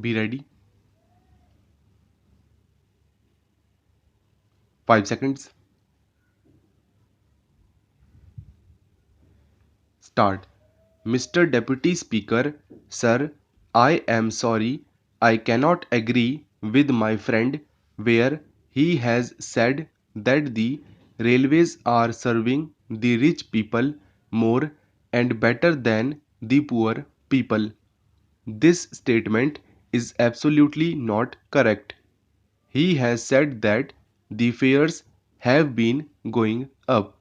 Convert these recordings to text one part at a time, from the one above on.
Be ready. 5 seconds. Start. Mr. Deputy Speaker, sir, I am sorry, I cannot agree with my friend where he has said that the railways are serving the rich people more and better than the poor people. This statement is absolutely not correct. He has said that the fares have been going up.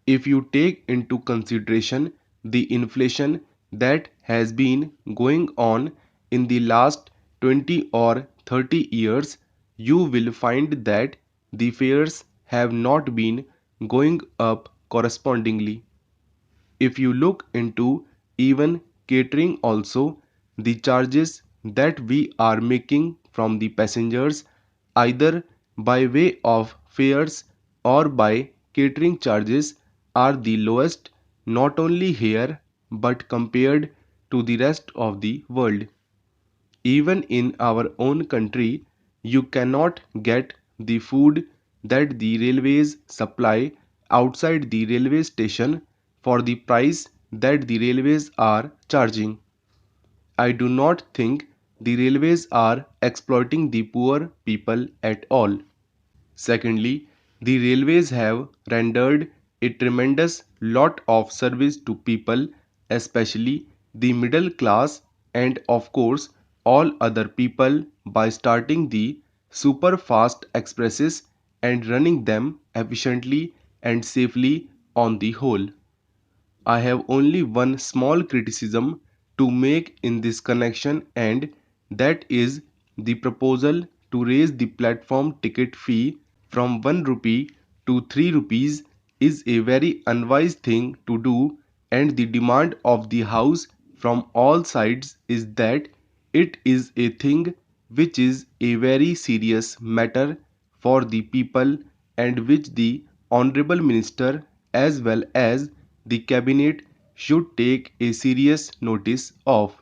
If you take into consideration the inflation that has been going on in the last 20 or 30 years, you will find that the fares have not been going up correspondingly. If you look into even catering also, the charges that we are making from the passengers, either by way of fares or by catering charges, are the lowest not only here but compared to the rest of the world. Even in our own country, you cannot get the food that the railways supply outside the railway station for the price that the railways are charging. I do not think the railways are exploiting the poor people at all. Secondly, the railways have rendered a tremendous lot of service to people, especially the middle class and of course all other people by starting the super fast expresses and running them efficiently and safely on the whole. I have only one small criticism to make in this connection, and that is the proposal to raise the platform ticket fee from 1 rupee to 3 rupees is a very unwise thing to do, and the demand of the house from all sides is that it is a thing which is a very serious matter for the people and which the honorable minister as well as the cabinet should take a serious notice of.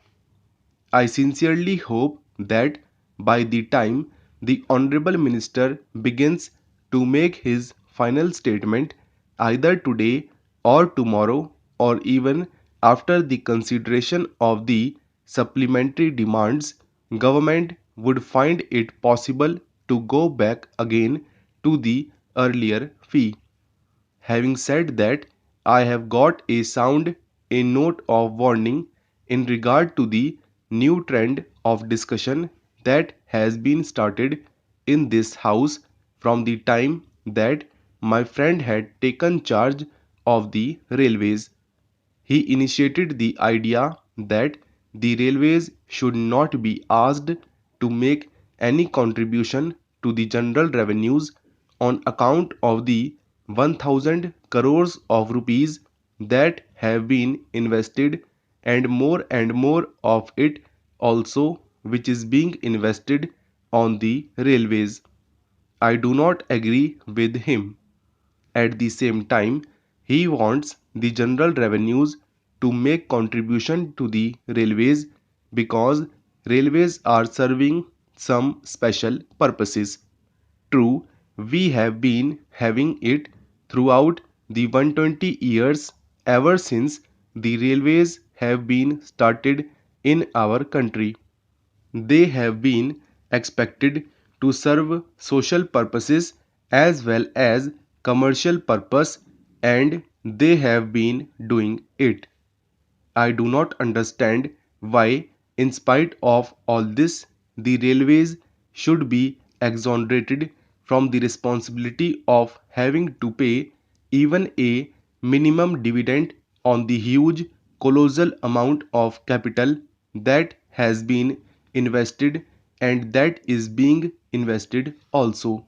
I sincerely hope that by the time the honorable minister begins to make his final statement either today or tomorrow or even after the consideration of the supplementary demands, government would find it possible to go back again to the earlier fee. Having said that, I have got a note of warning in regard to the new trend of discussion that has been started in this house from the time that my friend had taken charge of the railways. He initiated the idea that the railways should not be asked to make any contribution to the general revenues on account of the 1000 crores of rupees that have been invested and more of it also which is being invested on the railways. I do not agree with him. At the same time, he wants the general revenues to make contribution to the railways because railways are serving some special purposes. True, we have been having it throughout the 120 years ever since the railways have been started in our country. They have been expected to serve social purposes as well as commercial purpose, and they have been doing it. I do not understand why, in spite of all this, the railways should be exonerated from the responsibility of having to pay even a minimum dividend on the huge, colossal amount of capital that has been invested and that is being invested also.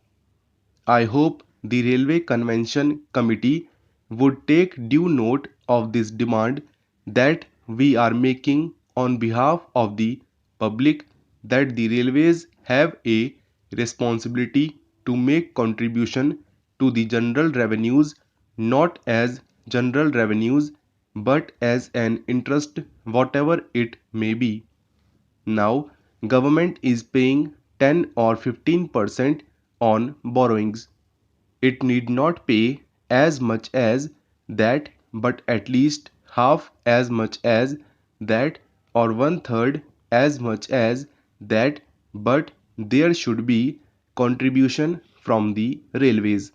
I hope the Railway Convention Committee would take due note of this demand that we are making on behalf of the public that the railways have a responsibility to make contribution to the general revenues not as general revenues but as an interest whatever it may be. Now Government is paying 10 or 15% on borrowings. It need not pay as much as that, but at least half as much as that, or one third as much as that, but there should be contribution from the railways.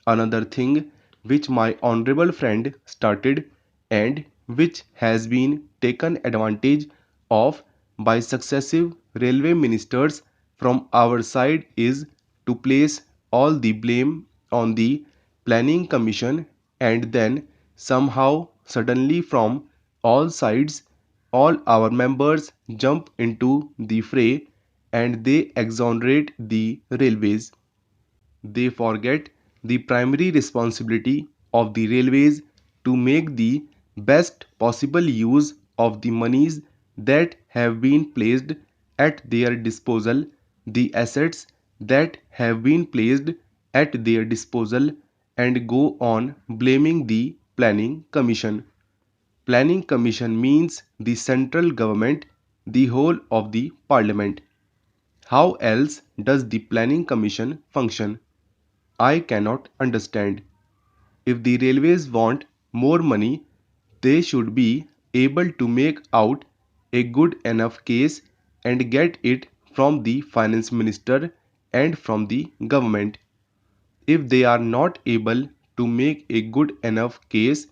Another thing which my honorable friend started and which has been taken advantage of by successive railway ministers from our side is to place all the blame on the planning commission, and then somehow suddenly from all sides all our members jump into the fray and they exonerate the railways. They forget the primary responsibility of the railways to make the best possible use of the monies that have been placed at their disposal, the assets that have been placed at their disposal, and go on blaming the Planning Commission. Planning Commission means the central government, the whole of the parliament. How else does the Planning Commission function? I cannot understand. If the railways want more money, they should be able to make out a good enough case and get it from the finance minister and from the government. If they are not able to make a good enough case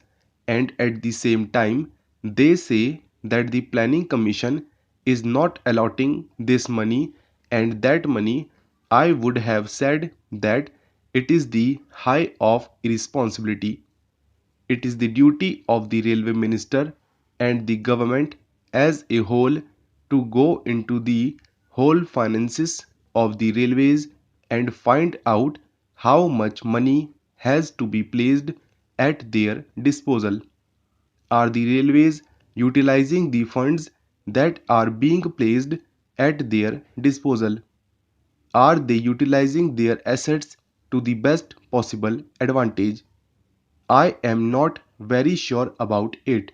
and at the same time they say that the planning commission is not allotting this money and that money, I would have said that it is the high of irresponsibility. It is the duty of the railway minister and the government as a whole to go into the whole finances of the railways and find out how much money has to be placed at their disposal. Are the railways utilizing the funds that are being placed at their disposal? Are they utilizing their assets to the best possible advantage? I am not very sure about it.